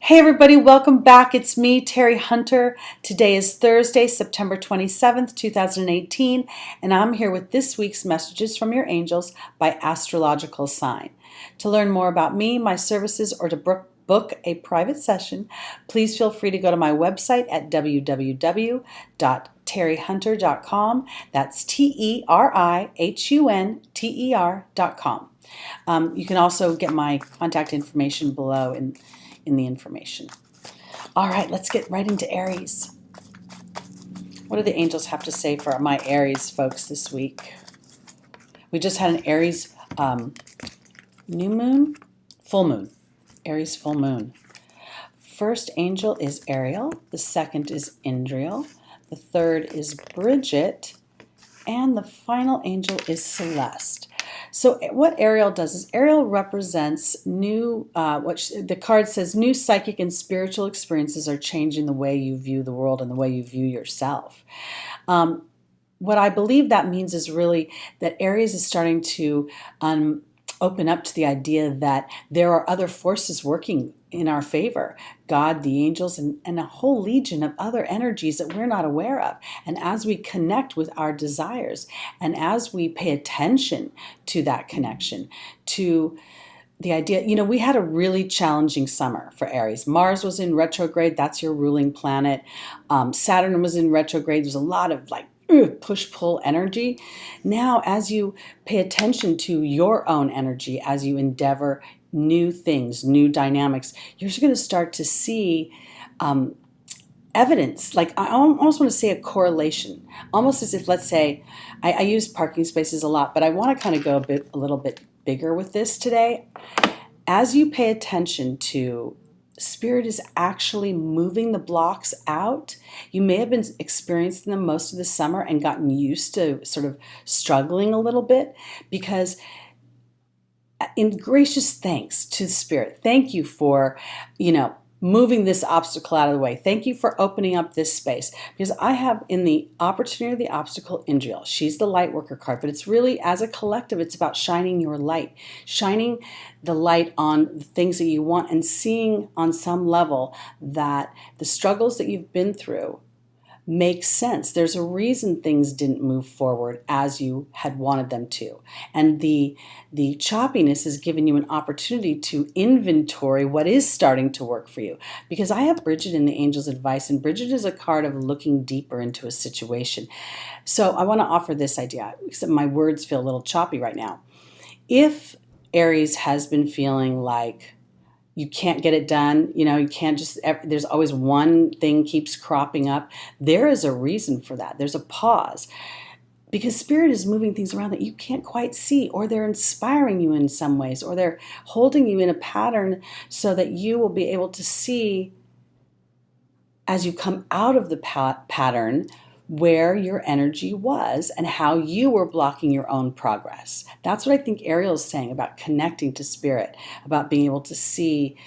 Hey everybody, welcome back. It's me, Teri Hunter. Today is Thursday, September 27th, 2018, and I'm here with this week's Messages from Your Angels by Astrological Sign. To learn more about me, my services, or to book a private session, please feel free to go to my website at www.terihunter.com. That's TERIHUNTER.com. You can also get my contact information below in the information. All right, let's get right into Aries. What do the angels have to say for my Aries folks this week? We just had an Aries new moon, full moon, Aries full moon. First angel is Ariel, the second is Indriel, the third is Bridget, and the final angel is Celeste. So what Ariel does is Ariel represents new, the card says, new psychic and spiritual experiences are changing the way you view the world and the way you view yourself. What I believe that means is really that Aries is starting to open up to the idea that there are other forces working in our favor. God, the angels, and a whole legion of other energies that we're not aware of. And as we connect with our desires, and as we pay attention to that connection, to the idea, we had a really challenging summer for Aries. Mars was in retrograde, that's your ruling planet. Saturn was in retrograde, there's a lot of push-pull energy. Now, as you pay attention to your own energy, as you endeavor new things, new dynamics, you're going to start to see evidence. Like, I almost want to say a correlation, almost as if, let's say, I use parking spaces a lot, but I want to kind of go a little bit bigger with this today. As you pay attention to Spirit is actually moving the blocks out. You may have been experiencing them most of the summer and gotten used to sort of struggling a little bit, because in gracious thanks to Spirit, thank you for, moving this obstacle out of the way. Thank you for opening up this space, because I have in the opportunity of the obstacle Indriel. She's the light worker card, but it's really, as a collective, it's about shining your light, shining the light on the things that you want, and seeing on some level that the struggles that you've been through make sense. There's a reason things didn't move forward as you had wanted them to. And the choppiness has given you an opportunity to inventory what is starting to work for you. Because I have Bridget in the Angel's Advice, and Bridget is a card of looking deeper into a situation. So I want to offer this idea, except my words feel a little choppy right now. If Aries has been feeling like you can't get it done, you can't just, there's always one thing keeps cropping up. There is a reason for that. There's a pause, because Spirit is moving things around that you can't quite see, or they're inspiring you in some ways, or they're holding you in a pattern so that you will be able to see, as you come out of the pattern, where your energy was and how you were blocking your own progress. That's what I think Ariel is saying about connecting to Spirit, about being able to see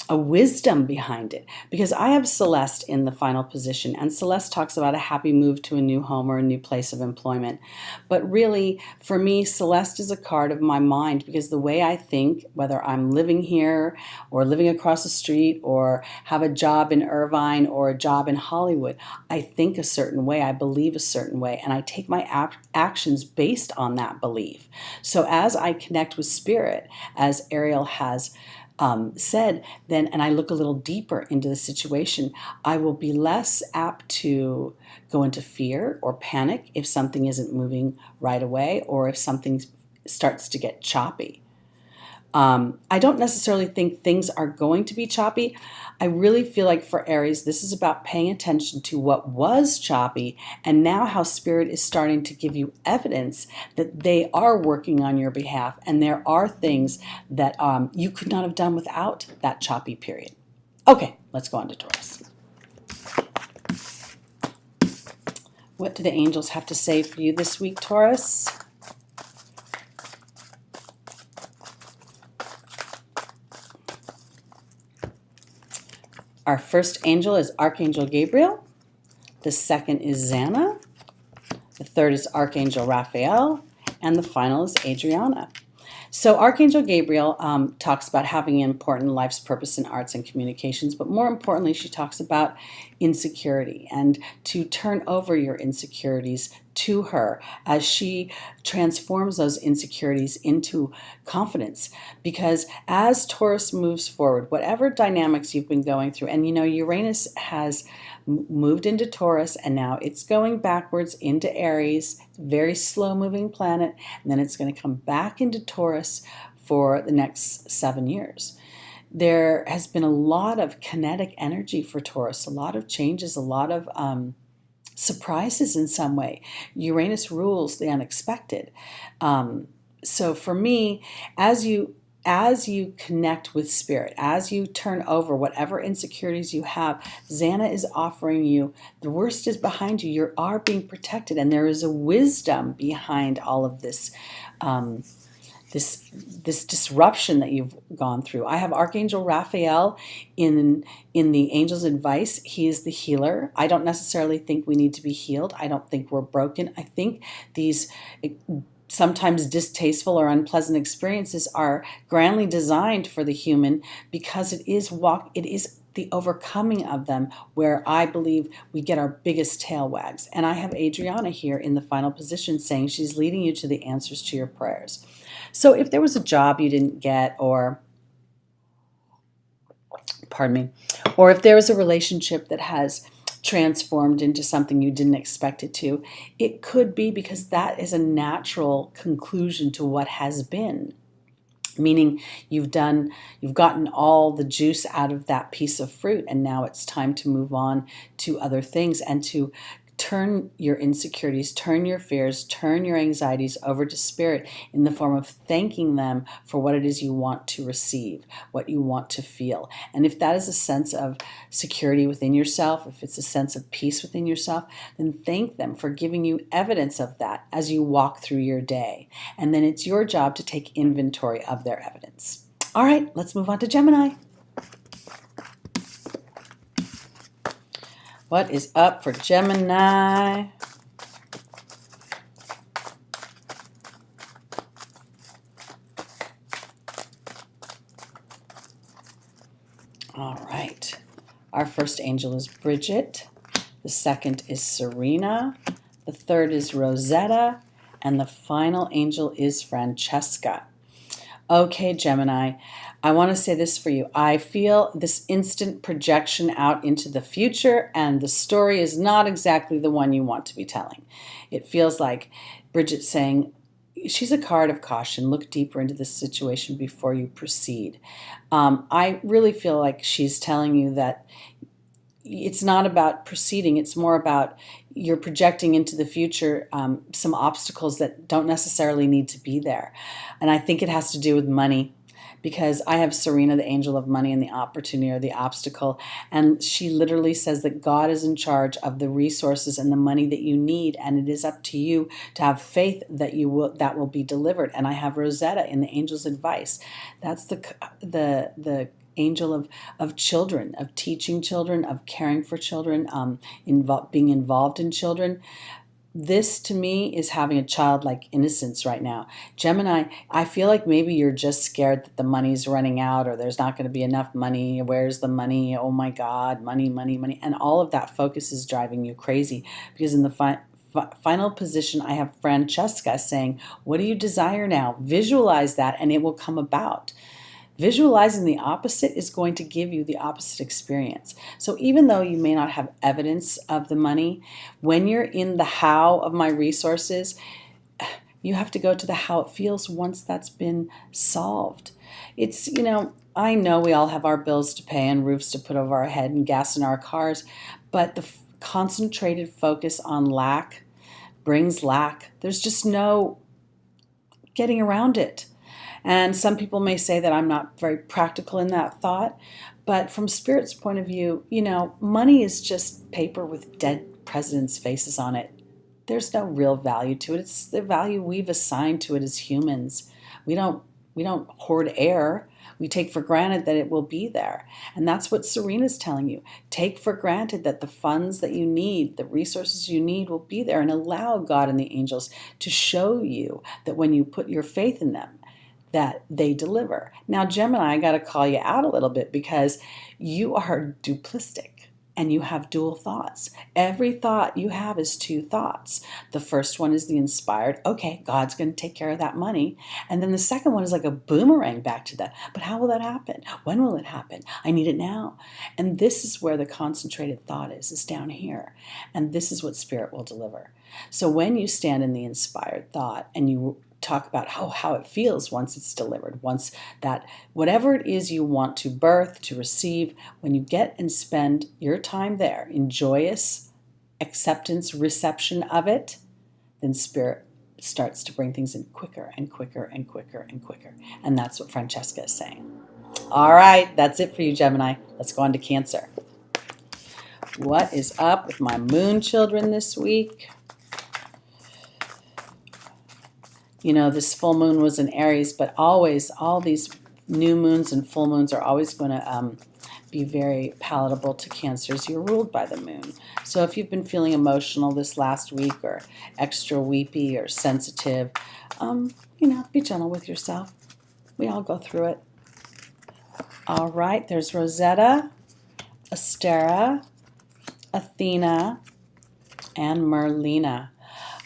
a wisdom behind it. Because I have Celeste in the final position, and Celeste talks about a happy move to a new home or a new place of employment. But really, for me, Celeste is a card of my mind, because the way I think, whether I'm living here or living across the street or have a job in Irvine or a job in Hollywood, I think a certain way, I believe a certain way, and I take my actions based on that belief. So as I connect with Spirit, as Ariel has said, then, and I look a little deeper into the situation, I will be less apt to go into fear or panic if something isn't moving right away, or if something starts to get choppy. I don't necessarily think things are going to be choppy. I really feel like for Aries, this is about paying attention to what was choppy, and now how Spirit is starting to give you evidence that they are working on your behalf, and there are things that you could not have done without that choppy period. Okay, let's go on to Taurus. What do the angels have to say for you this week, Taurus? Our first angel is Archangel Gabriel. The second is Xana. The third is Archangel Raphael. And the final is Adriana. So Archangel Gabriel talks about having an important life's purpose in arts and communications, but more importantly, she talks about insecurity and to turn over your insecurities to her as she transforms those insecurities into confidence. Because as Taurus moves forward, whatever dynamics you've been going through, and Uranus has moved into Taurus and now it's going backwards into Aries, very slow moving planet, and then it's going to come back into Taurus for the next 7 years. There has been a lot of kinetic energy for Taurus, a lot of changes, a lot of surprises in some way. Uranus rules the unexpected. So for me, as you connect with spirit, as you turn over whatever insecurities you have, Xana is offering you, the worst is behind you. You are being protected, and there is a wisdom behind all of this this disruption that you've gone through. I have Archangel Raphael in the Angel's Advice. He is the healer. I don't necessarily think we need to be healed. I don't think we're broken. I think these sometimes distasteful or unpleasant experiences are grandly designed for the human, because it is the overcoming of them where I believe we get our biggest tail wags. And I have Adriana here in the final position saying she's leading you to the answers to your prayers. So if there was a job you didn't get, or if there was a relationship that has transformed into something you didn't expect it to, it could be because that is a natural conclusion to what has been. Meaning you've gotten all the juice out of that piece of fruit, and now it's time to move on to other things and to turn your insecurities, turn your fears, turn your anxieties over to spirit in the form of thanking them for what it is you want to receive, what you want to feel. And if that is a sense of security within yourself, if it's a sense of peace within yourself, then thank them for giving you evidence of that as you walk through your day. And then it's your job to take inventory of their evidence. All right, let's move on to Gemini. What is up for Gemini? All right. Our first angel is Bridget. The second is Serena. The third is Rosetta. And the final angel is Francesca. Okay, Gemini, I want to say this for you. I feel this instant projection out into the future, and the story is not exactly the one you want to be telling. It feels like Bridget saying, she's a card of caution. Look deeper into this situation before you proceed. I really feel like she's telling you that it's not about proceeding. It's more about you're projecting into the future some obstacles that don't necessarily need to be there. And I think it has to do with money, because I have Serena, the angel of money, and the opportunity or the obstacle. And she literally says that God is in charge of the resources and the money that you need. And it is up to you to have faith that that will be delivered. And I have Rosetta in the angel's advice. That's the angel of children, of teaching children, of caring for children, being involved in children. This, to me, is having a childlike innocence right now. Gemini, I feel like maybe you're just scared that the money's running out, or there's not going to be enough money. Where's the money? Oh my God, money, money, money. And all of that focus is driving you crazy, because in the final position, I have Francesca saying, what do you desire now? Visualize that and it will come about. Visualizing the opposite is going to give you the opposite experience. So even though you may not have evidence of the money, when you're in the how of my resources, you have to go to the how it feels once that's been solved. It's, I know we all have our bills to pay and roofs to put over our head and gas in our cars, but the concentrated focus on lack brings lack. There's just no getting around it. And some people may say that I'm not very practical in that thought, but from Spirit's point of view, money is just paper with dead presidents' faces on it. There's no real value to it. It's the value we've assigned to it as humans. We don't hoard air. We take for granted that it will be there. And that's what Serena's telling you. Take for granted that the funds that you need, the resources you need will be there, and allow God and the angels to show you that when you put your faith in them, that they deliver. Now, Gemini, I got to call you out a little bit because you are duplistic. And you have dual thoughts. Every thought you have is two thoughts. The first one is the inspired, okay, God's going to take care of that money. And then the second one is like a boomerang back to that. But how will that happen? When will it happen? I need it now. And this is where the concentrated thought is down here. And this is what Spirit will deliver. So when you stand in the inspired thought and you talk about how it feels once it's delivered, once that whatever it is you want to birth, to receive, when you get and spend your time there in joyous acceptance, reception of it, then Spirit starts to bring things in quicker and quicker and quicker and quicker. And that's what Francesca is saying. All right, that's it for you, Gemini. Let's go on to Cancer. What is up with my moon children this week? You know, this full moon was in Aries, but always, all these new moons and full moons are always going to be very palatable to Cancers. You're ruled by the moon. So if you've been feeling emotional this last week or extra weepy or sensitive, be gentle with yourself. We all go through it. All right, there's Rosetta, Astera, Athena, and Merlina.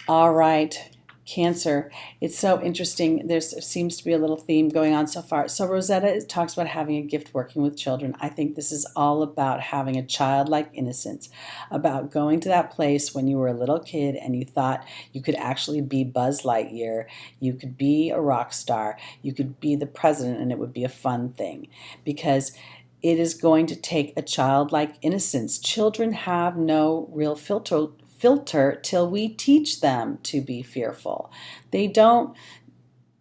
All right. Cancer, it's so interesting. There seems to be a little theme going on so far. So Rosetta talks about having a gift working with children. I think this is all about having a childlike innocence, about going to that place when you were a little kid and you thought you could actually be Buzz Lightyear, you could be a rock star, you could be the president, and it would be a fun thing. Because it is going to take a childlike innocence. Children have no real filter till we teach them to be fearful. They don't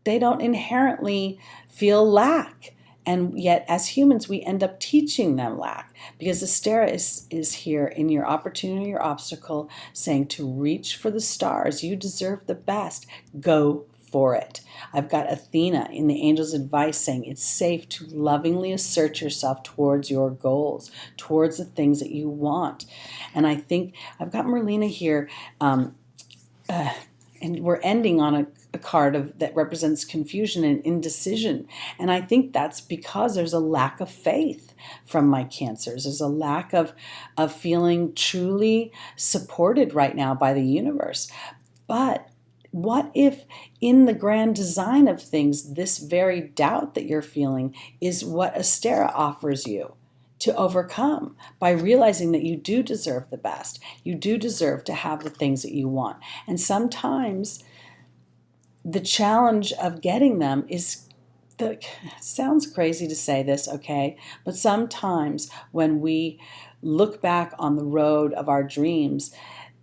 inherently feel lack. And yet, as humans, we end up teaching them lack. Because Astera is here in your opportunity, your obstacle, saying to reach for the stars. You deserve the best. Go for it. I've got Athena in the angel's advice saying it's safe to lovingly assert yourself towards your goals, towards the things that you want. And I think I've got Merlina here, and we're ending on a card that represents confusion and indecision. And I think that's because there's a lack of faith from my Cancers. There's a lack of feeling truly supported right now by the universe. But what if in the grand design of things, this very doubt that you're feeling is what Astera offers you to overcome by realizing that you do deserve the best. You do deserve to have the things that you want. And sometimes the challenge of getting them sounds crazy to say this, okay? But sometimes when we look back on the road of our dreams,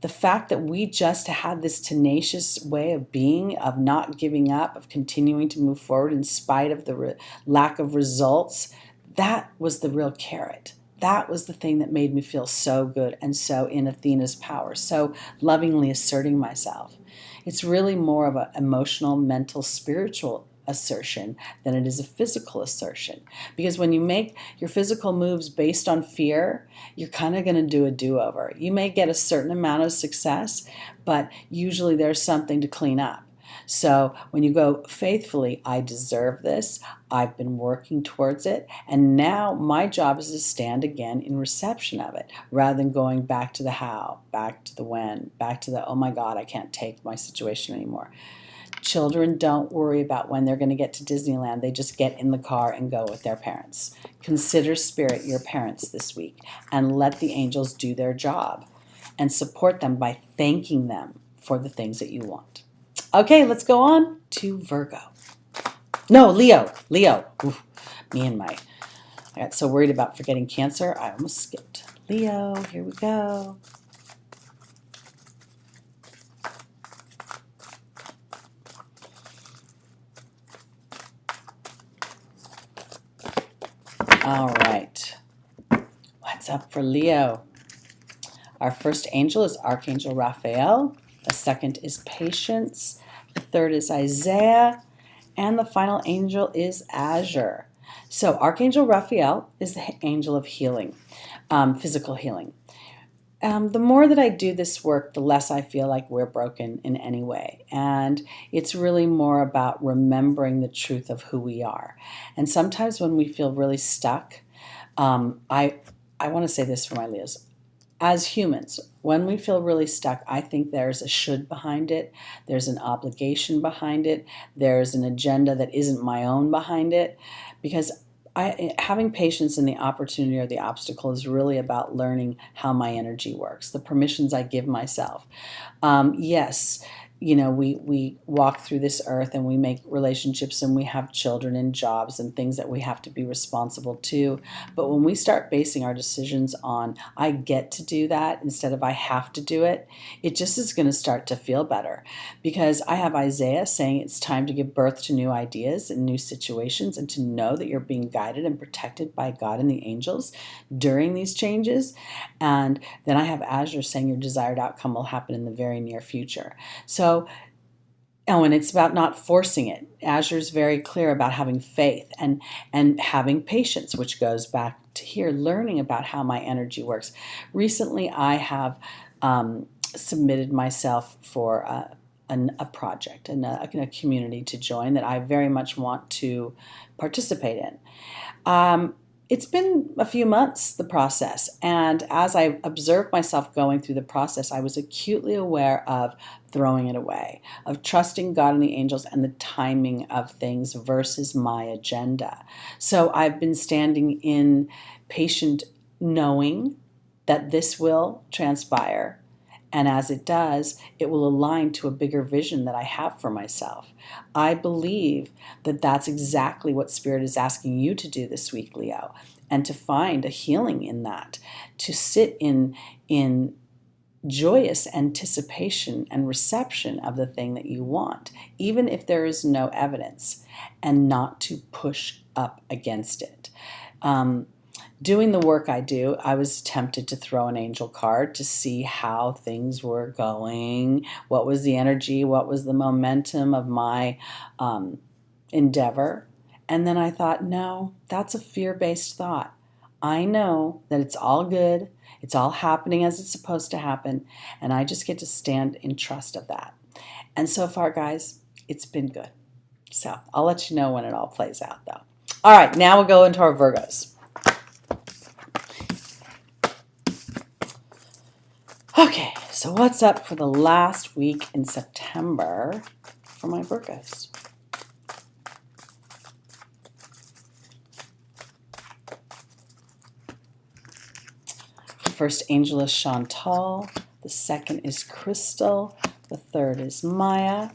the fact that we just had this tenacious way of being, of not giving up, of continuing to move forward in spite of the lack of results, that was the real carrot. That was the thing that made me feel so good and so in Athena's power, so lovingly asserting myself. It's really more of an emotional, mental, spiritual assertion than it is a physical assertion. Because when you make your physical moves based on fear, you're kind of going to do a do-over. You may get a certain amount of success, but usually there's something to clean up. So when you go faithfully, I deserve this, I've been working towards it, and now my job is to stand again in reception of it, rather than going back to the how, back to the when, back to the, oh my God, I can't take my situation anymore. Children don't worry about when they're going to get to Disneyland. They just get in the car and go with their parents. Consider Spirit your parents this week and let the angels do their job and support them by thanking them for the things that you want. Okay, let's go on to Virgo. No, Leo. Oof, I got so worried about forgetting Cancer, I almost skipped. Leo, here we go. All right, what's up for Leo? Our first angel is Archangel Raphael. The second is Patience. The third is Isaiah. And the final angel is Azure. So Archangel Raphael is the angel of healing, physical healing. The more that I do this work, the less I feel like we're broken in any way. And it's really more about remembering the truth of who we are. And sometimes when we feel really stuck, I want to say this for my Leos. As humans, when we feel really stuck, I think there's a should behind it. There's an obligation behind it. There's an agenda that isn't my own behind it. Because having patience in the opportunity or the obstacle is really about learning how my energy works, the permissions I give myself. Yes, we walk through this earth and we make relationships and we have children and jobs and things that we have to be responsible to. But when we start basing our decisions on, I get to do that instead of I have to do it, it just is going to start to feel better. Because I have Isaiah saying it's time to give birth to new ideas and new situations and to know that you're being guided and protected by God and the angels during these changes. And then I have Azure saying your desired outcome will happen in the very near future. So, and it's about not forcing it. Azure's very clear about having faith and having patience, which goes back to here, learning about how my energy works. Recently, I have submitted myself for a project and a community to join that I very much want to participate in. It's been a few months, the process, and as I observed myself going through the process, I was acutely aware of throwing it away, of trusting God and the angels and the timing of things versus my agenda. So I've been standing in patient knowing that this will transpire. And as it does, it will align to a bigger vision that I have for myself. I believe that that's exactly what Spirit is asking you to do this week, Leo, and to find a healing in that, to sit in joyous anticipation and reception of the thing that you want, even if there is no evidence, and not to push up against it. Doing the work I do, I was tempted to throw an angel card to see how things were going, what was the energy, what was the momentum of my endeavor. And then I thought, no, that's a fear-based thought. I know that it's all good, it's all happening as it's supposed to happen, and I just get to stand in trust of that. And so far, guys, it's been good. So I'll let you know when it all plays out, though. All right, now we'll go into our Virgos. Okay, so what's up for the last week in September for my Virgos? The first angel is Chantal, the second is Crystal, the third is Maya,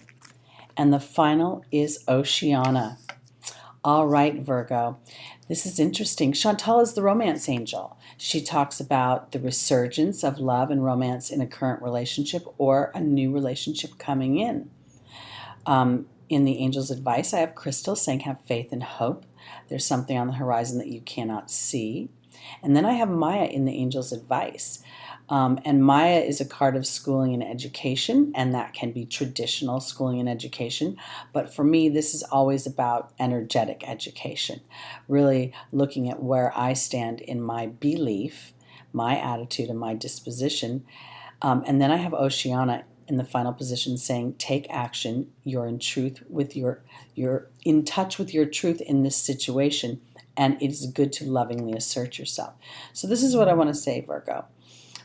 and the final is Oceana. All right, Virgo. This is interesting. Chantal is the romance angel. She talks about the resurgence of love and romance in a current relationship or a new relationship coming in. In the angel's advice, I have Crystal saying have faith and hope. There's something on the horizon that you cannot see. And then I have Maya in the angel's advice. And Maya is a card of schooling and education, and that can be traditional schooling and education. But for me, this is always about energetic education, really looking at where I stand in my belief, my attitude, and my disposition. And then I have Oceana in the final position saying, take action. You're in truth with you're in touch with your truth in this situation, and it is good to lovingly assert yourself. So this is what I want to say, Virgo.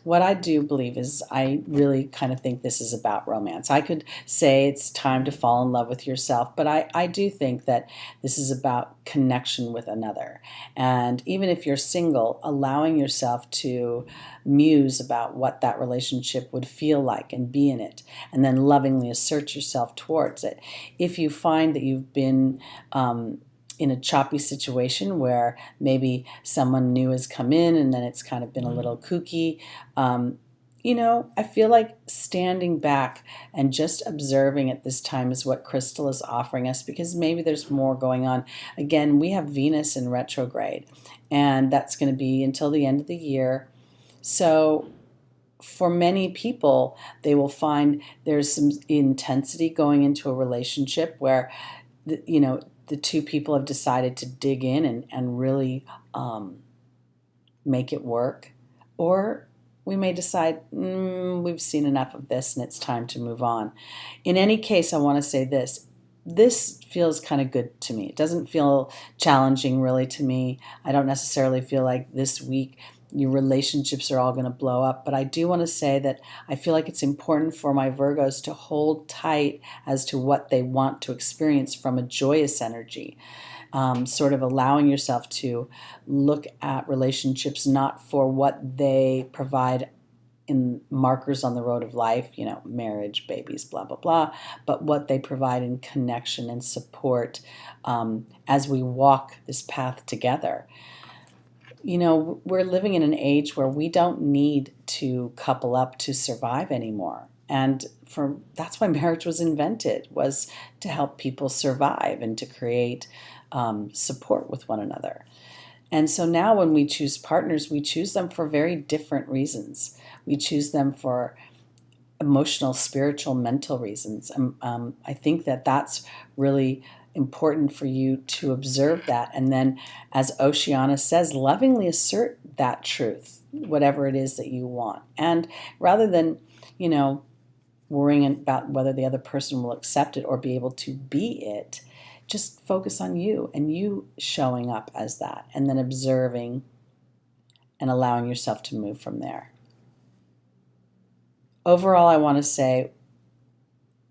What I do believe is I really kind of think this is about romance. I could say it's time to fall in love with yourself, but I do think that this is about connection with another. And even if you're single, allowing yourself to muse about what that relationship would feel like and be in it, and then lovingly assert yourself towards it. If you find that you've been in a choppy situation where maybe someone new has come in and then it's kind of been a little kooky, I feel like standing back and just observing at this time is what Crystal is offering us, because maybe there's more going on. Again, we have Venus in retrograde, and that's going to be until the end of the year. So for many people, they will find there's some intensity going into a relationship where, the two people have decided to dig in and really make it work. Or we may decide we've seen enough of this and it's time to move on. In any case, I want to say this. This feels kind of good to me. It doesn't feel challenging really to me. I don't necessarily feel like this week your relationships are all going to blow up. But I do want to say that I feel like it's important for my Virgos to hold tight as to what they want to experience from a joyous energy. Sort of allowing yourself to look at relationships not for what they provide in markers on the road of life, marriage, babies, blah, blah, blah, but what they provide in connection and support as we walk this path together. We're living in an age where we don't need to couple up to survive anymore. And that's why marriage was invented, was to help people survive and to create support with one another. And so now when we choose partners, we choose them for very different reasons. We choose them for emotional, spiritual, mental reasons. I think that that's really important for you to observe that. And then, as Oceana says, lovingly assert that truth, whatever it is that you want. And rather than, worrying about whether the other person will accept it or be able to be it, just focus on you and you showing up as that, and then observing and allowing yourself to move from there. Overall, I want to say,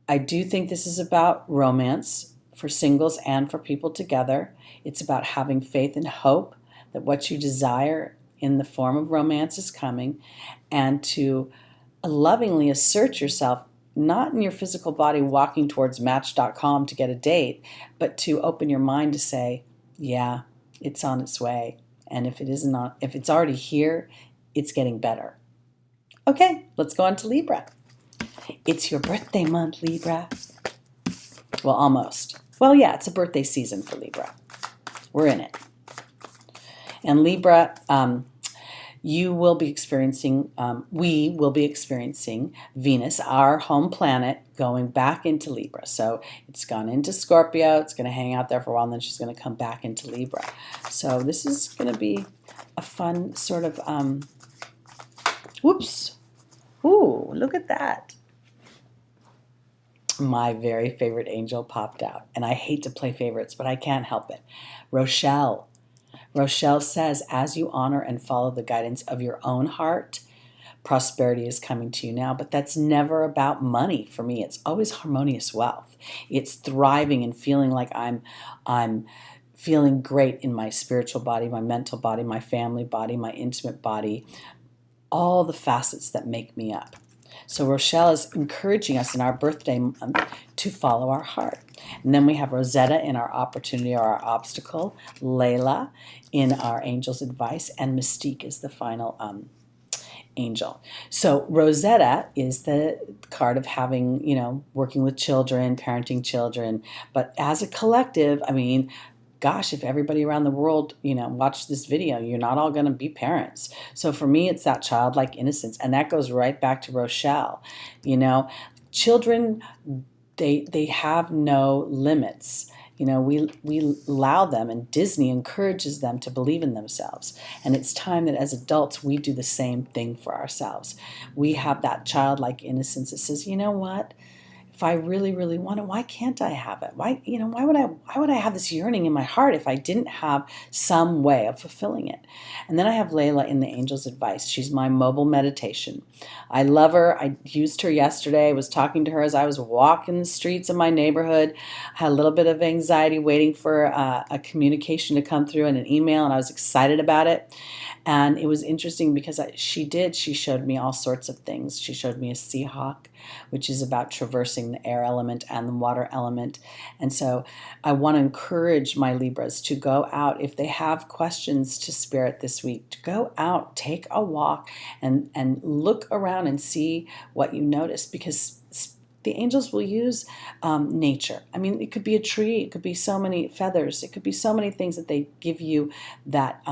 I do think this is about romance for singles and for people together. It's about having faith and hope that what you desire in the form of romance is coming, and to lovingly assert yourself, not in your physical body walking towards Match.com to get a date, but to open your mind to say, yeah, it's on its way. And if it's already here, it's getting better. Okay, let's go on to Libra. It's your birthday month, Libra. Well, almost. Well, yeah, it's a birthday season for Libra. We're in it. And Libra, we will be experiencing Venus, our home planet, going back into Libra. So it's gone into Scorpio, it's going to hang out there for a while, and then she's going to come back into Libra. So this is going to be a fun sort of, whoops. Ooh, look at that. My very favorite angel popped out. And I hate to play favorites, but I can't help it. Rochelle. Rochelle says, as you honor and follow the guidance of your own heart, prosperity is coming to you now. But that's never about money for me. It's always harmonious wealth. It's thriving and feeling like I'm feeling great in my spiritual body, my mental body, my family body, my intimate body, all the facets that make me up. So Rochelle is encouraging us in our birthday month to follow our heart. And then we have Rosetta in our opportunity or our obstacle, Layla in our angel's advice, and Mystique is the final angel. So Rosetta is the card of having, working with children, parenting children. But as a collective, gosh, if everybody around the world, watched this video, you're not all going to be parents. So for me, it's that childlike innocence. And that goes right back to Rochelle. Children, they have no limits. We allow them, and Disney encourages them to believe in themselves. And it's time that as adults, we do the same thing for ourselves. We have that childlike innocence that says, you know what? If I really, really want it, why can't I have it? Why would I have this yearning in my heart if I didn't have some way of fulfilling it? And then I have Layla in the Angel's Advice. She's my mobile meditation. I love her. I used her yesterday. I was talking to her as I was walking the streets of my neighborhood. I had a little bit of anxiety waiting for a communication to come through and an email, and I was excited about it. And it was interesting because she showed me all sorts of things. She showed me a Seahawk, which is about traversing the air element and the water element. And so I want to encourage my Libras to go out, if they have questions to Spirit this week, to go out, take a walk, and look around and see what you notice, because the angels will use nature. It could be a tree, it could be so many feathers, it could be so many things that they give you that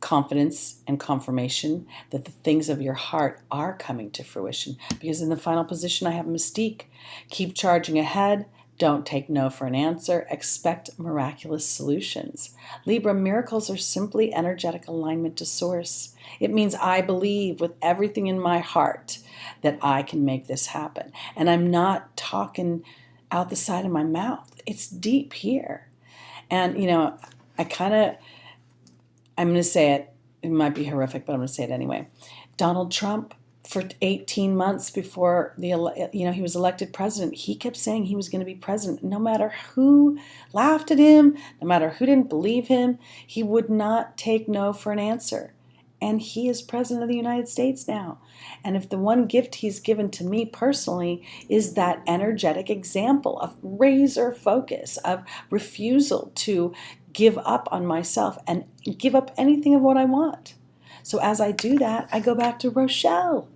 confidence and confirmation that the things of your heart are coming to fruition. Because in the final position, I have Mystique. Keep charging ahead. Don't take no for an answer. Expect miraculous solutions. Libra, miracles are simply energetic alignment to source. It means I believe with everything in my heart that I can make this happen. And I'm not talking out the side of my mouth. It's deep here. And, I'm going to say it. It might be horrific, but I'm going to say it anyway. Donald Trump, for 18 months before he was elected president, he kept saying he was going to be president. No matter who laughed at him, no matter who didn't believe him, he would not take no for an answer. And he is president of the United States now. And if the one gift he's given to me personally is that energetic example of razor focus, of refusal to give up on myself and give up anything of what I want. So as I do that, I go back to Rochelle.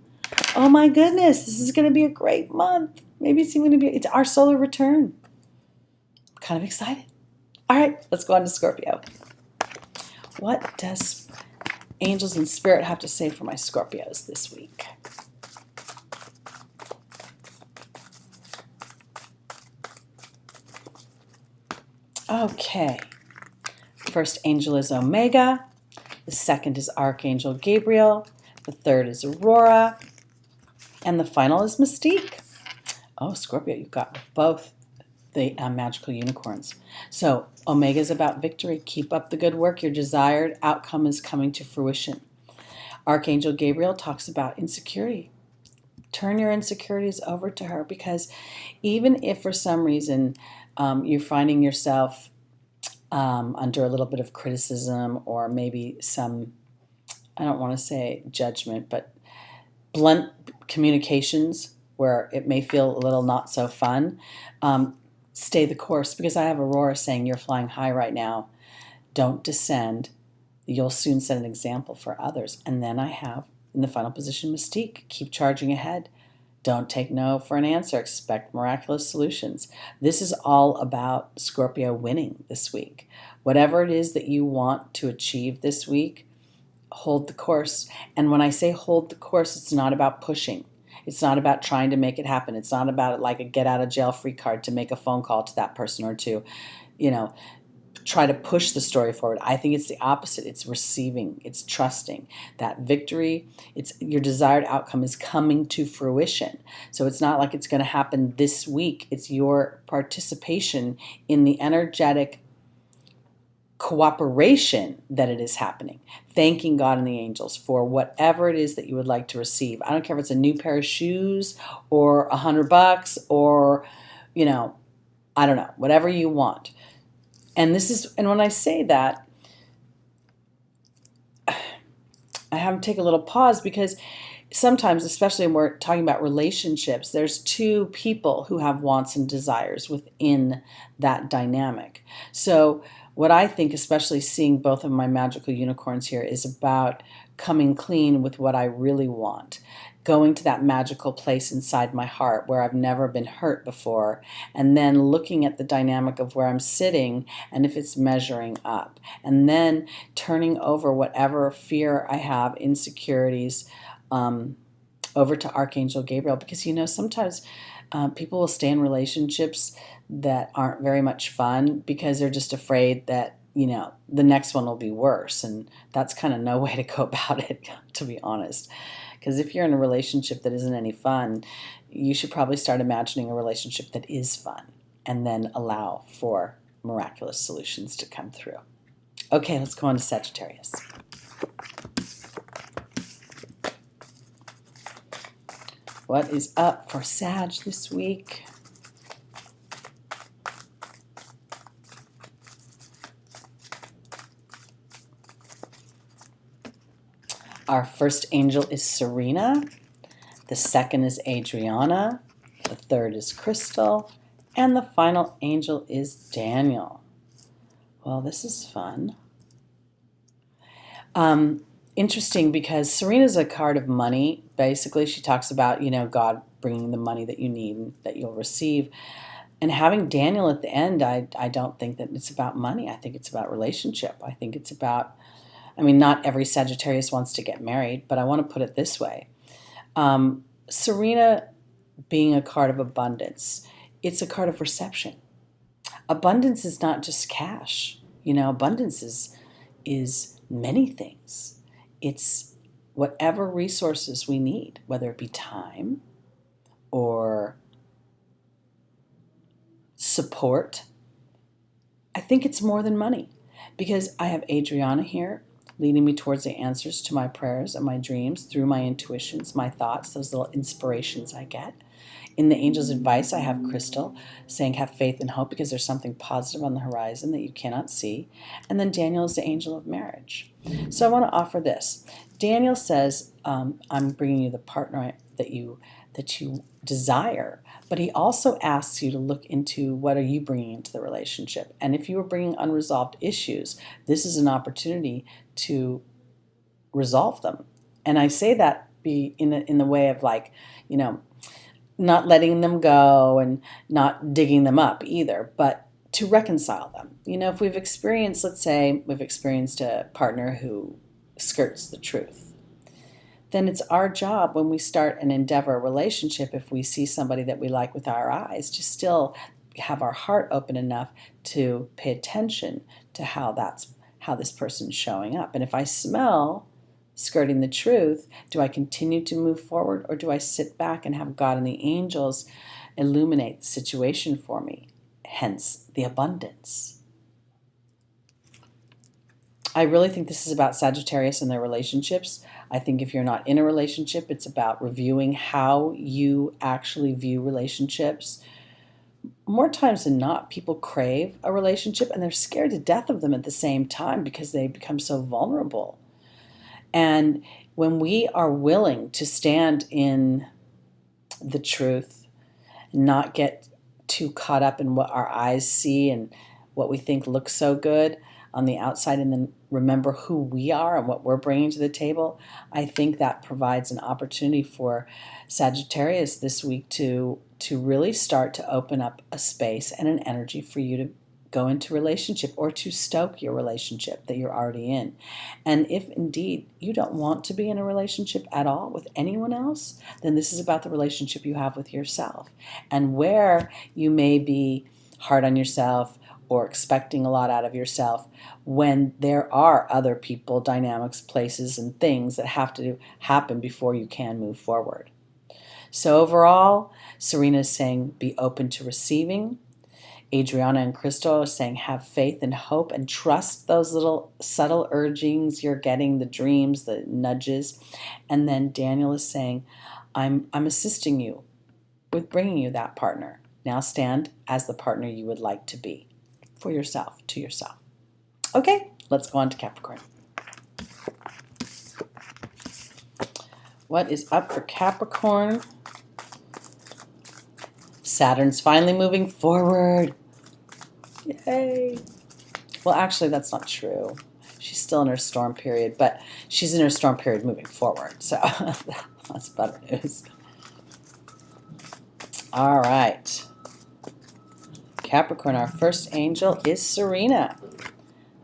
Oh my goodness, this is going to be a great month. Maybe it's our solar return. I'm kind of excited. All right, let's go on to Scorpio. What does angels and spirit have to say for my Scorpios this week? Okay. First angel is Omega. The second is Archangel Gabriel. The third is Aurora. And the final is Mystique. Oh, Scorpio, you've got both the magical unicorns. So Omega is about victory. Keep up the good work. Your desired outcome is coming to fruition. Archangel Gabriel talks about insecurity. Turn your insecurities over to her, because even if for some reason you're finding yourself under a little bit of criticism or maybe some, I don't want to say judgment, but blunt communications where it may feel a little not so fun, stay the course, because I have Aurora saying you're flying high right now. Don't descend. You'll soon set an example for others. And then I have in the final position Mystique. Keep charging ahead. Don't take no for an answer. Expect miraculous solutions. This is all about Scorpio winning this week. Whatever it is that you want to achieve this week, hold the course. And when I say hold the course, it's not about pushing. It's not about trying to make it happen. It's not about like a get out of jail free card to make a phone call to that person or to, try to push the story forward. I think it's the opposite. It's receiving. It's trusting that victory. It's your desired outcome is coming to fruition. So it's not like it's going to happen this week. It's your participation in the energetic cooperation that it is happening. Thanking God and the angels for whatever it is that you would like to receive. I don't care if it's a new pair of shoes or $100 or, I don't know, whatever you want. And when I say that, I have to take a little pause, because sometimes, especially when we're talking about relationships, there's two people who have wants and desires within that dynamic. So what I think, especially seeing both of my magical unicorns here, is about coming clean with what I really want. Going to that magical place inside my heart where I've never been hurt before, and then looking at the dynamic of where I'm sitting and if it's measuring up, and then turning over whatever fear I have, insecurities, over to Archangel Gabriel, because sometimes people will stay in relationships that aren't very much fun because they're just afraid that the next one will be worse, and that's kind of no way to go about it, to be honest. Because if you're in a relationship that isn't any fun, you should probably start imagining a relationship that is fun and then allow for miraculous solutions to come through. Okay, let's go on to Sagittarius. What is up for Sag this week? Our first angel is Serena. The second is Adriana. The third is Crystal. And the final angel is Daniel. Well, this is fun. Interesting, because Serena's a card of money. Basically, she talks about, God bringing the money that you need and that you'll receive. And having Daniel at the end, I don't think that it's about money. I think it's about relationship. I think it's about, not every Sagittarius wants to get married, but I want to put it this way. Serena being a card of abundance it's a card of reception. Abundance is not just cash. Abundance is many things. It's whatever resources we need, whether it be time or support. I think it's more than money, because I have Adriana here leading me towards the answers to my prayers and my dreams through my intuitions, my thoughts, those little inspirations I get. In the angel's advice, I have Crystal saying have faith and hope, because there's something positive on the horizon that you cannot see. And then Daniel is the angel of marriage. So I want to offer this. Daniel says, I'm bringing you the partner that you desire, but he also asks you to look into what are you bringing into the relationship. And if you are bringing unresolved issues, this is an opportunity to resolve them. And I say that be in the way of not letting them go and not digging them up either, but to reconcile them. If we've experienced, let's say we've experienced a partner who skirts the truth, then it's our job when we start an endeavor, a relationship, if we see somebody that we like with our eyes, to still have our heart open enough to pay attention to how this person's showing up. And if I smell skirting the truth, do I continue to move forward, or do I sit back and have God and the angels illuminate the situation for me? Hence the abundance. I really think this is about Sagittarius and their relationships. I think if you're not in a relationship, it's about reviewing how you actually view relationships. More times than not, people crave a relationship and they're scared to death of them at the same time, because they become so vulnerable. And when we are willing to stand in the truth, not get too caught up in what our eyes see and what we think looks so good on the outside, and then remember who we are and what we're bringing to the table, I think that provides an opportunity for Sagittarius this week to really start to open up a space and an energy for you to go into relationship, or to stoke your relationship that you're already in. And if indeed you don't want to be in a relationship at all with anyone else, then this is about the relationship you have with yourself, and where you may be hard on yourself or expecting a lot out of yourself, when there are other people, dynamics, places, and things that have to happen before you can move forward. So overall, Serena is saying be open to receiving. Adriana and Crystal are saying have faith and hope and trust those little subtle urgings you're getting, the dreams, the nudges. And then Daniel is saying, I'm assisting you with bringing you that partner. Now stand as the partner you would like to be for yourself, to yourself. Okay, let's go on to Capricorn. What is up for Capricorn? Saturn's finally moving forward. Yay. Well, actually, that's not true. She's still in her storm period, but she's in her storm period moving forward. So that's better news. All right. Capricorn, our first angel is Serena.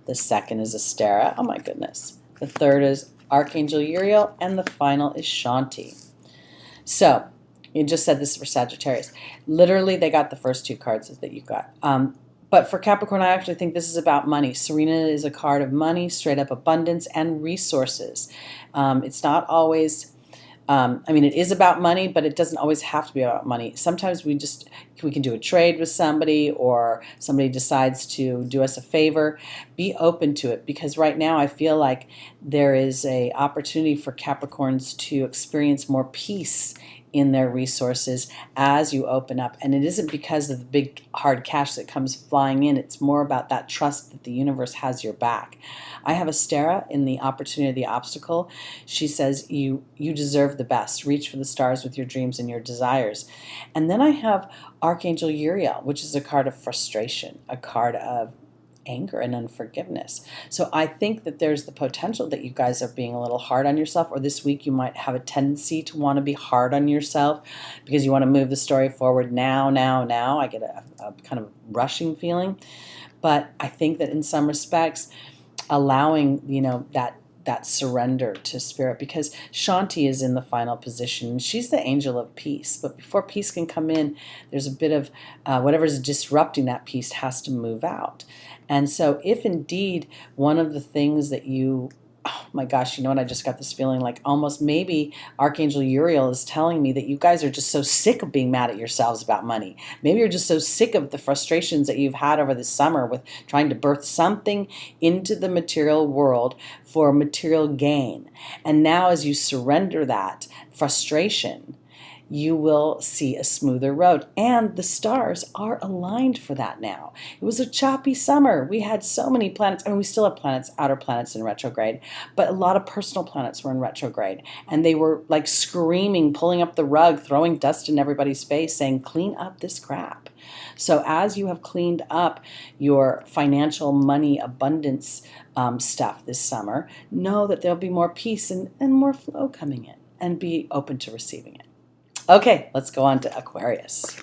The second is Astera. Oh, my goodness. The third is Archangel Uriel. And the final is Shanti. So, you just said this for Sagittarius. Literally, they got the first two cards that you got. But for Capricorn, I actually think this is about money. Serena is a card of money, straight up abundance, and resources. It's not always, it is about money, but it doesn't always have to be about money. Sometimes we can do a trade with somebody, or somebody decides to do us a favor. Be open to it, because right now I feel like there is an opportunity for Capricorns to experience more peace in their resources as you open up. And it isn't because of the big hard cash that comes flying in. It's more about that trust that the universe has your back. I have Astera in the opportunity of the obstacle. She says you deserve the best. Reach for the stars with your dreams and your desires. And then I have Archangel Uriel, which is a card of frustration, a card of anger and unforgiveness. So I think that there's the potential that you guys are being a little hard on yourself, or this week you might have a tendency to want to be hard on yourself because you want to move the story forward now. I get a kind of rushing feeling. But I think that in some respects, allowing, that that surrender to spirit, because Shanti is in the final position. She's the angel of peace, but before peace can come in, there's a bit of whatever's disrupting that peace has to move out. And so if indeed one of the things that you, oh my gosh, you know what, I just got this feeling like almost maybe Archangel Uriel is telling me that you guys are just so sick of being mad at yourselves about money. Maybe you're just so sick of the frustrations that you've had over the summer with trying to birth something into the material world for material gain. And now as you surrender that frustration, you will see a smoother road. And the stars are aligned for that now. It was a choppy summer. We had so many planets. I mean, we still have planets, outer planets in retrograde, but a lot of personal planets were in retrograde. And they were like screaming, pulling up the rug, throwing dust in everybody's face, saying, clean up this crap. So as you have cleaned up your financial money abundance stuff this summer, know that there'll be more peace and more flow coming in, and be open to receiving it. Okay, let's go on to Aquarius.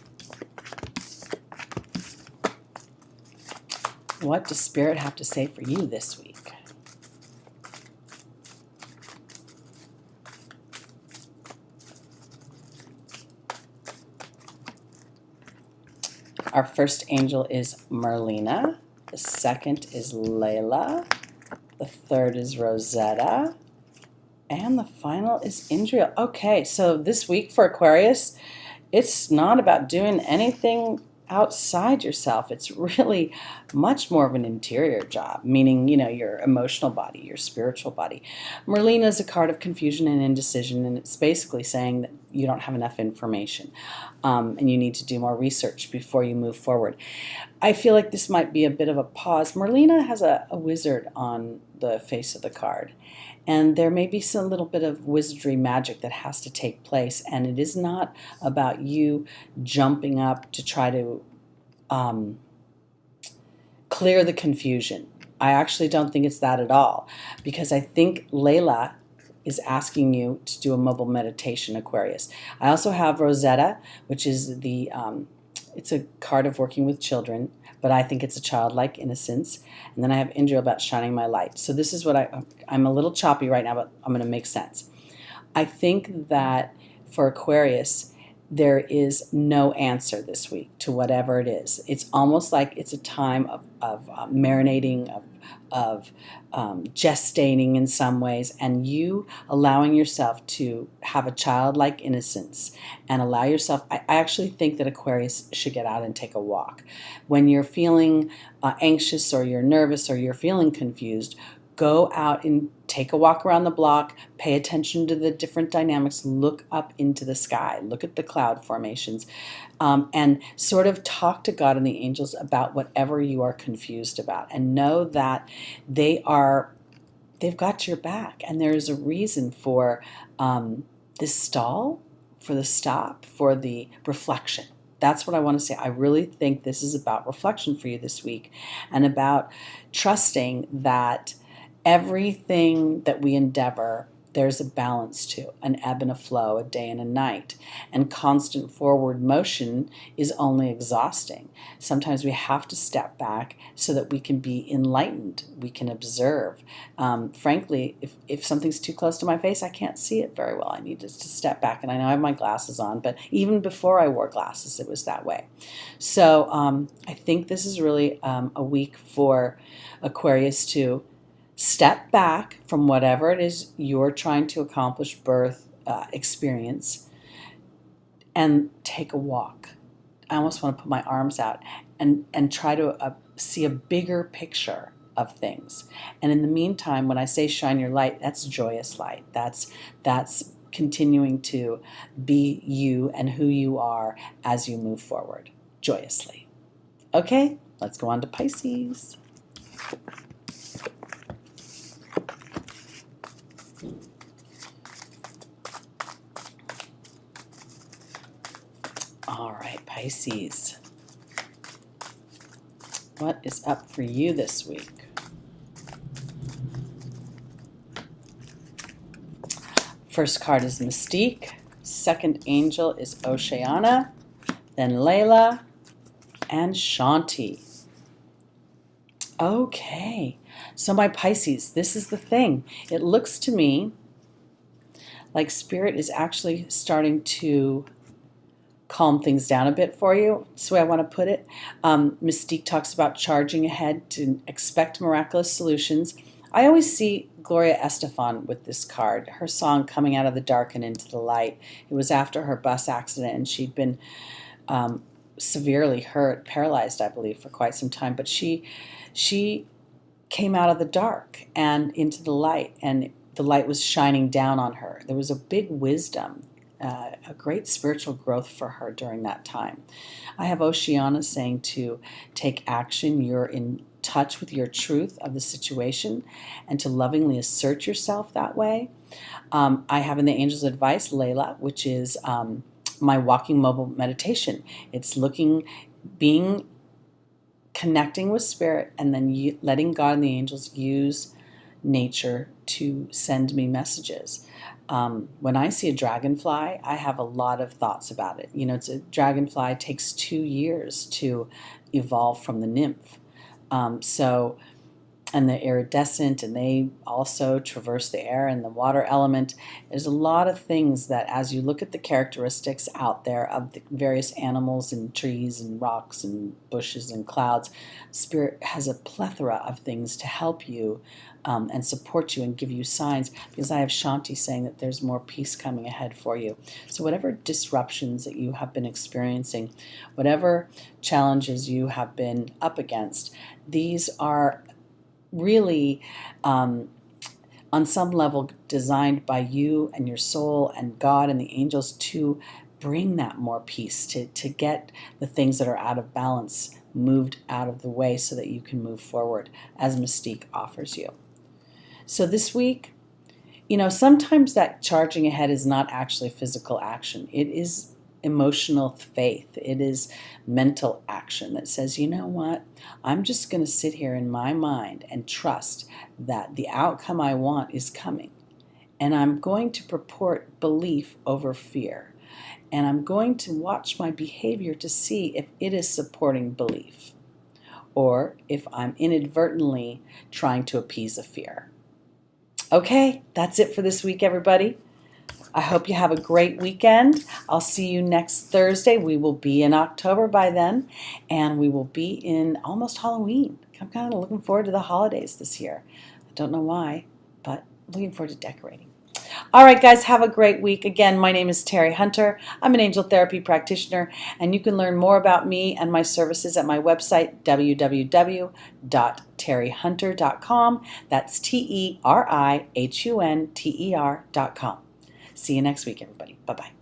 What does Spirit have to say for you this week? Our first angel is Merlina. The second is Layla. The third is Rosetta. And the final is Indriel. Okay, so this week for Aquarius, it's not about doing anything outside yourself. It's really much more of an interior job, meaning, you know, your emotional body, your spiritual body. Merlina is a card of confusion and indecision, and it's basically saying that you don't have enough information and you need to do more research before you move forward. I feel like this might be a bit of a pause. Merlina has a wizard on the face of the card. And there may be some little bit of wizardry magic that has to take place. And it is not about you jumping up to try to clear the confusion. I actually don't think it's that at all. Because I think Layla is asking you to do a mobile meditation, Aquarius. I also have Rosetta, which is the, it's a card of working with children, but I think it's a childlike innocence. And then I have Indriel about shining my light. So this is what I'm a little choppy right now, but I'm going to make sense. I think that for Aquarius, there is no answer this week to whatever it is. It's almost like it's a time of marinating, of gestating in some ways, and you allowing yourself to have a childlike innocence and allow yourself. I actually think that Aquarius should get out and take a walk. When you're feeling anxious or you're nervous or you're feeling confused, go out and take a walk around the block, pay attention to the different dynamics, look up into the sky, look at the cloud formations, and sort of talk to God and the angels about whatever you are confused about, and know that they've got your back, and there is a reason for this stall, for the stop, for the reflection. That's what I want to say. I really think this is about reflection for you this week, and about trusting that everything that we endeavor, there's a balance to, an ebb and a flow, a day and a night. And constant forward motion is only exhausting. Sometimes we have to step back so that we can be enlightened, we can observe. Frankly, if something's too close to my face, I can't see it very well. I need to step back, and I know I have my glasses on, but even before I wore glasses, it was that way. So I think this is really a week for Aquarius to step back from whatever it is you're trying to accomplish, birth, experience, and take a walk. I almost want to put my arms out and try to see a bigger picture of things. And in the meantime, when I say shine your light, that's joyous light. That's continuing to be you and who you are as you move forward joyously. Okay, let's go on to Pisces. All right, Pisces. What is up for you this week? First card is Mystique. Second angel is Oceana. Then Layla and Shanti. Okay. So my Pisces, this is the thing. It looks to me like Spirit is actually starting to calm things down a bit for you. That's the way I want to put it. Mystique talks about charging ahead to expect miraculous solutions. I always see Gloria Estefan with this card, her song Coming Out of the Dark and Into the Light. It was after her bus accident, and she'd been severely hurt, paralyzed, I believe, for quite some time. But she came out of the dark and into the light, and the light was shining down on her. There was a big wisdom, a great spiritual growth for her during that time. I have Oceana saying to take action. You're in touch with your truth of the situation and to lovingly assert yourself that way. I have in the Angel's Advice Layla, which is my walking mobile meditation. It's connecting with Spirit, and then letting God and the angels use nature to send me messages. When I see a dragonfly, I have a lot of thoughts about it. A dragonfly takes 2 years to evolve from the nymph. And they're iridescent, and they also traverse the air and the water element. There's a lot of things that, as you look at the characteristics out there of the various animals and trees and rocks and bushes and clouds, Spirit has a plethora of things to help you and support you and give you signs, because I have Shanti saying that there's more peace coming ahead for you. So whatever disruptions that you have been experiencing, whatever challenges you have been up against, these are really on some level designed by you and your soul and God and the angels to bring that more peace, to get the things that are out of balance moved out of the way so that you can move forward, as Mystique offers you. So this week, sometimes that charging ahead is not actually physical action. It is emotional faith. It is mental action that says, you know what? I'm just going to sit here in my mind and trust that the outcome I want is coming. And I'm going to purport belief over fear. And I'm going to watch my behavior to see if it is supporting belief, or if I'm inadvertently trying to appease a fear. Okay, that's it for this week, everybody. I hope you have a great weekend. I'll see you next Thursday. We will be in October by then, and we will be in almost Halloween. I'm kind of looking forward to the holidays this year. I don't know why, but looking forward to decorating. All right, guys, have a great week. Again, my name is Teri Hunter. I'm an angel therapy practitioner, and you can learn more about me and my services at my website, www.terihunter.com. That's TERIHUNTER.com. See you next week, everybody. Bye-bye.